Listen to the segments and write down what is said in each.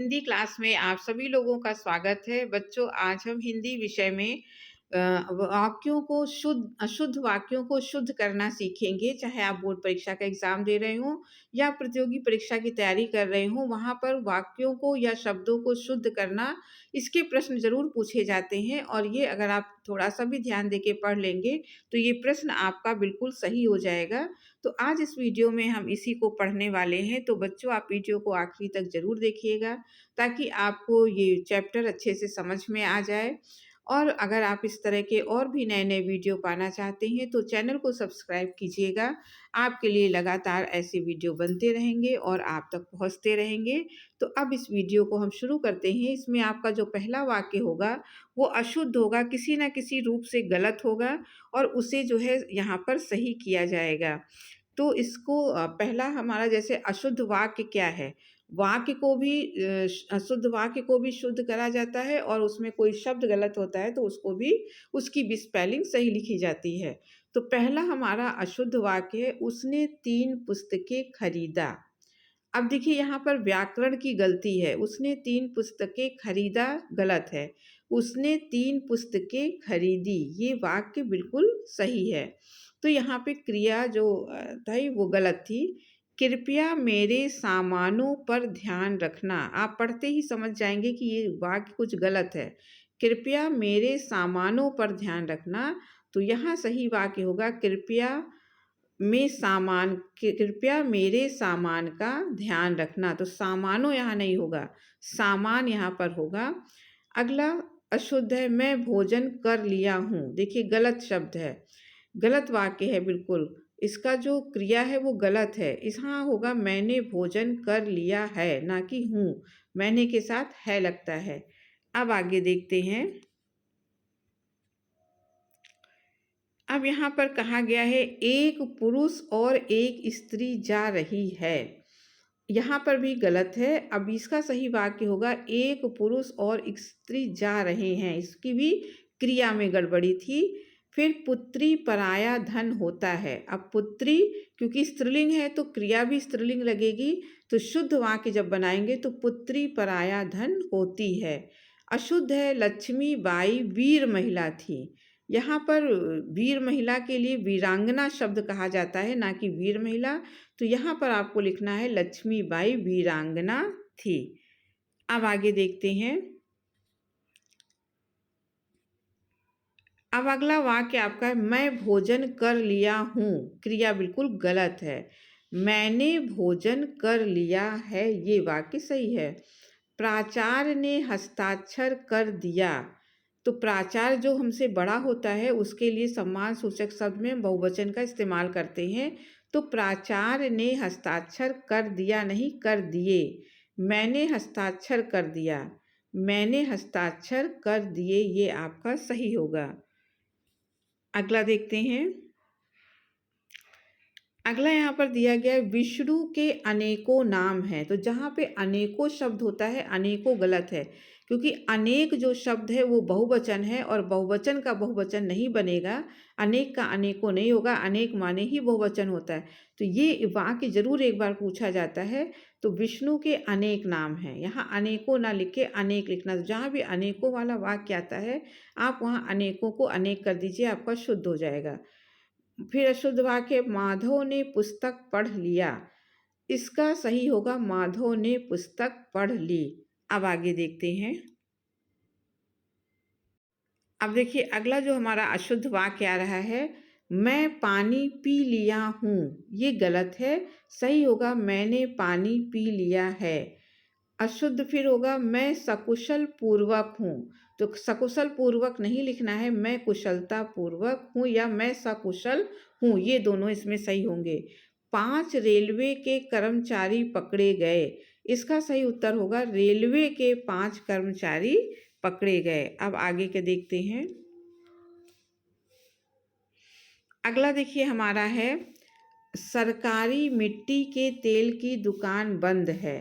Hindi class में आप सभी लोगों का स्वागत है। बच्चों, आज हम हिंदी विषय में वाक्यों को अशुद्ध वाक्यों को शुद्ध करना सीखेंगे। चाहे आप बोर्ड परीक्षा का एग्ज़ाम दे रहे हों या प्रतियोगी परीक्षा की तैयारी कर रहे हों, वहाँ पर वाक्यों को या शब्दों को शुद्ध करना, इसके प्रश्न ज़रूर पूछे जाते हैं और ये अगर आप थोड़ा-सा भी ध्यान देके पढ़ लेंगे, तो ये प्रश्न आपका बिल्कुल सही हो जाएगा। तो आज इस वीडियो में हम इसी को पढ़ने वाले हैं, तो बच्चों आप वीडियो को आखिरी तक ज़रूर देखिएगा, ताकि आपको ये चैप्टर अच्छे से समझ में आ जाए। और अगर आप इस तरह के और भी नए-नए वीडियो पाना चाहते हैं, तो चैनल को सब्सक्राइब कीजिएगा। आपके लिए लगातार ऐसे वीडियो बनते रहेंगे और आप तक पहुँचते रहेंगे। तो अब इस वीडियो को हम शुरू करते हैं। इसमें आपका जो पहला वाक्य होगा, वो अशुद्ध होगा, किसी न किसी रूप से गलत होगा और उसे जो है यहाँ पर सही किया जाएगा। तो इसको पहला हमारा जैसे अशुद्ध वाक्य क्या है? वाक्य को भी अशुद्ध वाक्य को भी शुद्ध करा जाता है और उसमें कोई शब्द गलत होता है तो उसको भी उसकी भी स्पेलिंग सही लिखी जाती है। तो पहला हमारा अशुद्ध वाक्य है, उसने 3 पुस्तकें खरीदा। अब देखिए यहाँ पर व्याकरण की गलती है, उसने 3 पुस्तकें खरीदा गलत है। उसने 3 पुस्तकें खरीदी, ये वाक्य बिल्कुल सही है। तो यहाँ पे क्रिया जो थी वो गलत थी। कृपया मेरे सामानों पर ध्यान रखना, आप पढ़ते ही समझ जाएँगे कि ये वाक्य कुछ गलत है। कृपया मेरे सामानों पर ध्यान रखना, तो यहाँ सही वाक्य होगा कृपया मेरे सामान का ध्यान रखना। तो सामानों यहाँ नहीं होगा, सामान यहाँ पर होगा। अगला अशुद्ध है, मैं भोजन कर लिया हूँ। देखिए गलत शब्द है, गलत वाक्य है बिल्कुल। इसका जो क्रिया है वो गलत है। यहाँ होगा मैंने भोजन कर लिया है, ना कि हूँ। मैंने के साथ है लगता है। अब आगे देखते हैं। अब यहाँ पर कहा गया है एक पुरुष और एक स्त्री जा रही है। यहाँ पर भी गलत है। अब इसका सही वाक्य होगा एक पुरुष और एक स्त्री जा रहे हैं। इसकी भी क्रिया में गड़बड़ी थी। फिर पुत्री पराया धन होता है। अब पुत्री क्योंकि स्त्रीलिंग है तो क्रिया भी स्त्रीलिंग लगेगी, तो शुद्ध वाक्य जब बनाएंगे तो पुत्री पराया धन होती है। अशुद्ध है, लक्ष्मी बाई वीर महिला थी। यहाँ पर वीर महिला के लिए वीरांगना शब्द कहा जाता है, ना कि वीर महिला। तो यहाँ पर आपको लिखना है लक्ष्मीबाई वीरांगना थी। अब आगे देखते हैं। अब अगला वाक्य आपका है मैं भोजन कर लिया हूँ। क्रिया बिल्कुल गलत है। मैंने भोजन कर लिया है, ये वाक्य सही है। प्राचार्य ने हस्ताक्षर कर दिया। तो प्राचार्य जो हमसे बड़ा होता है उसके लिए सम्मान सूचक शब्द में बहुवचन का इस्तेमाल करते हैं। तो प्राचार्य ने हस्ताक्षर कर दिया, नहीं कर दिए। मैंने हस्ताक्षर कर दिया, मैंने हस्ताक्षर कर दिए, ये आपका सही होगा। अगला देखते हैं। अगला यहाँ पर दिया गया है विष्णु के अनेकों नाम हैं। तो जहाँ पे अनेकों शब्द होता है, अनेकों गलत है, क्योंकि अनेक जो शब्द है वो बहुवचन है और बहुवचन का बहुवचन नहीं बनेगा। अनेक का अनेकों नहीं होगा, अनेक माने ही बहुवचन होता है। तो ये वाक्य जरूर एक बार पूछा जाता है। तो विष्णु के अनेक नाम हैं, यहाँ अनेकों ना लिख के अनेक लिखना। जहाँ भी अनेकों वाला वाक्य आता है आप वहाँ अनेकों को अनेक कर दीजिए, आपका शुद्ध हो जाएगा। फिर अशुद्ध वाक्य माधव ने पुस्तक पढ़ लिया। इसका सही होगा माधव ने पुस्तक पढ़ ली। अब आगे देखते हैं। अब देखिए अगला जो हमारा अशुद्ध वाक्य आ रहा है मैं पानी पी लिया हूँ। ये गलत है, सही होगा मैंने पानी पी लिया है। अशुद्ध फिर होगा मैं सकुशल पूर्वक हूँ। तो सकुशल पूर्वक नहीं लिखना है, मैं कुशलता पूर्वक हूँ या मैं सकुशल हूँ, ये दोनों इसमें सही होंगे। 5 रेलवे के कर्मचारी पकड़े गए। इसका सही उत्तर होगा रेलवे के 5 कर्मचारी पकड़े गए। अब आगे के देखते हैं। अगला देखिए हमारा है सरकारी मिट्टी के तेल की दुकान बंद है।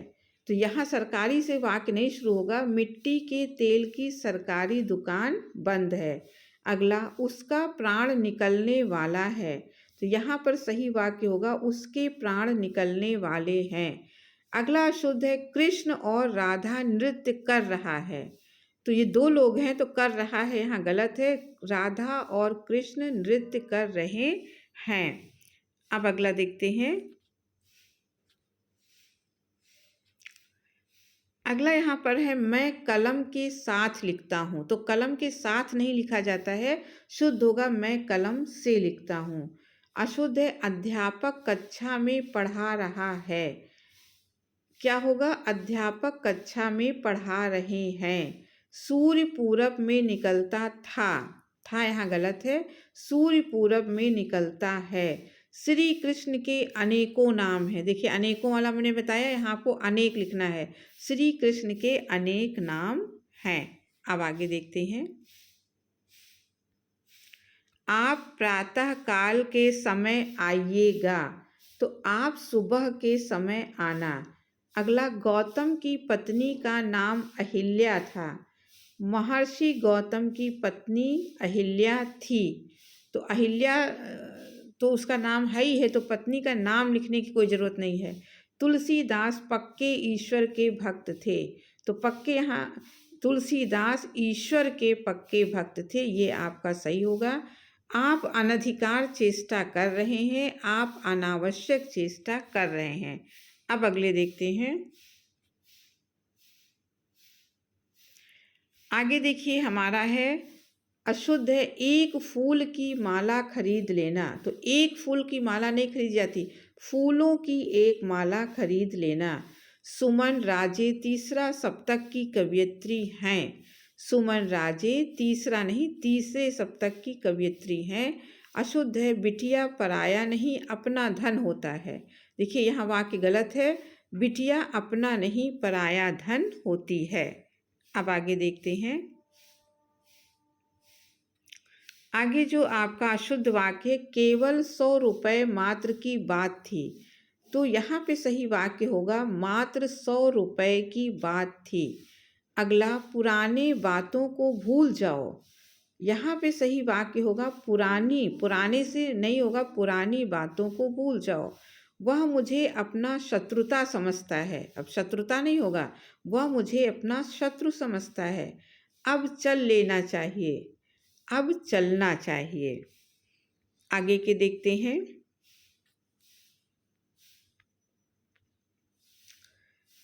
तो यहाँ सरकारी से वाक्य नहीं शुरू होगा, मिट्टी के तेल की सरकारी दुकान बंद है। अगला उसका प्राण निकलने वाला है। तो यहाँ पर सही वाक्य होगा उसके प्राण निकलने वाले हैं। अगला अशुद्ध है कृष्ण और राधा नृत्य कर रहा है। तो ये दो लोग हैं तो कर रहा है यहाँ गलत है। राधा और कृष्ण नृत्य कर रहे हैं। अब अगला देखते हैं। अगला यहाँ पर है मैं कलम के साथ लिखता हूँ। तो कलम के साथ नहीं लिखा जाता है, शुद्ध होगा मैं कलम से लिखता हूँ। अशुद्ध है अध्यापक कक्षा में पढ़ा रहा है। क्या होगा? अध्यापक कक्षा में पढ़ा रहे हैं। सूर्य पूरब में निकलता था यहाँ गलत है, सूर्य पूरब में निकलता है। श्री कृष्ण के अनेकों नाम हैं। देखिए अनेकों वाला मैंने बताया, यहाँ आपको अनेक लिखना है। श्री कृष्ण के अनेक नाम हैं। अब आगे देखते हैं। आप प्रातः काल के समय आइएगा। तो आप सुबह के समय आना। अगला गौतम की पत्नी का नाम अहिल्या था। महर्षि गौतम की पत्नी अहिल्या थी। तो अहिल्या तो उसका नाम है ही है, तो पत्नी का नाम लिखने की कोई ज़रूरत नहीं है। तुलसीदास पक्के ईश्वर के भक्त थे। तो पक्के यहाँ तुलसीदास ईश्वर के पक्के भक्त थे, ये आपका सही होगा। आप अनधिकार चेष्टा कर रहे हैं, आप अनावश्यक चेष्टा कर रहे हैं। अब अगले देखते हैं। आगे देखिए हमारा है अशुद्ध है एक फूल की माला खरीद लेना। तो एक फूल की माला नहीं खरीदी जाती, फूलों की एक माला खरीद लेना। सुमन राजे तीसरा सप्तक की कवयित्री हैं। सुमन राजे तीसरा नहीं तीसरे सप्तक की कवयित्री हैं। अशुद्ध है बिटिया पराया नहीं अपना धन होता है। देखिए यहाँ वाक्य गलत है, बिटिया अपना नहीं पराया धन होती है। अब आगे देखते हैं। आगे जो आपका अशुद्ध वाक्य केवल 100 रुपये मात्र की बात थी। तो यहाँ पे सही वाक्य होगा मात्र 100 रुपये की बात थी। अगला पुराने बातों को भूल जाओ। यहाँ पे सही वाक्य होगा पुराने से नहीं होगा, पुरानी बातों को भूल जाओ। वह मुझे अपना शत्रुता समझता है। अब शत्रुता नहीं होगा, वह मुझे अपना शत्रु समझता है। अब चल लेना चाहिए, अब चलना चाहिए। आगे के देखते हैं।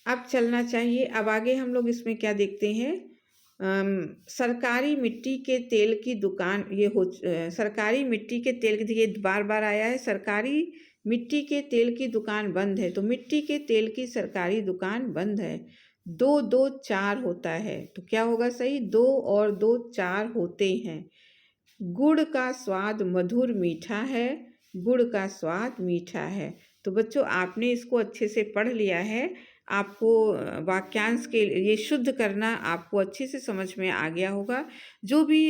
अब चलना चाहिए। अब आगे हम लोग इसमें क्या देखते हैं। सरकारी मिट्टी के तेल की दुकान सरकारी मिट्टी के तेल की, देखिए बार बार आया है, सरकारी मिट्टी के तेल की दुकान बंद है। तो मिट्टी के तेल की सरकारी दुकान बंद है। 2 2 4 होता है। तो क्या होगा सही? 2 और 2 4 होते हैं। गुड़ का स्वाद मधुर मीठा है, गुड़ का स्वाद मीठा है। तो बच्चों आपने इसको अच्छे से पढ़ लिया है। आपको वाक्यांश के ये शुद्ध करना आपको अच्छे से समझ में आ गया होगा। जो भी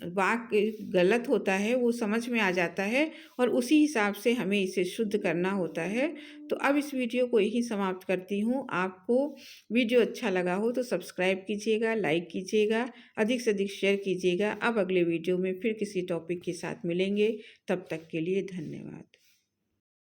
वाक्य गलत होता है वो समझ में आ जाता है और उसी हिसाब से हमें इसे शुद्ध करना होता है। तो अब इस वीडियो को यही समाप्त करती हूँ। आपको वीडियो अच्छा लगा हो तो सब्सक्राइब कीजिएगा, लाइक कीजिएगा, अधिक से अधिक शेयर कीजिएगा। अब अगले वीडियो में फिर किसी टॉपिक के साथ मिलेंगे। तब तक के लिए धन्यवाद।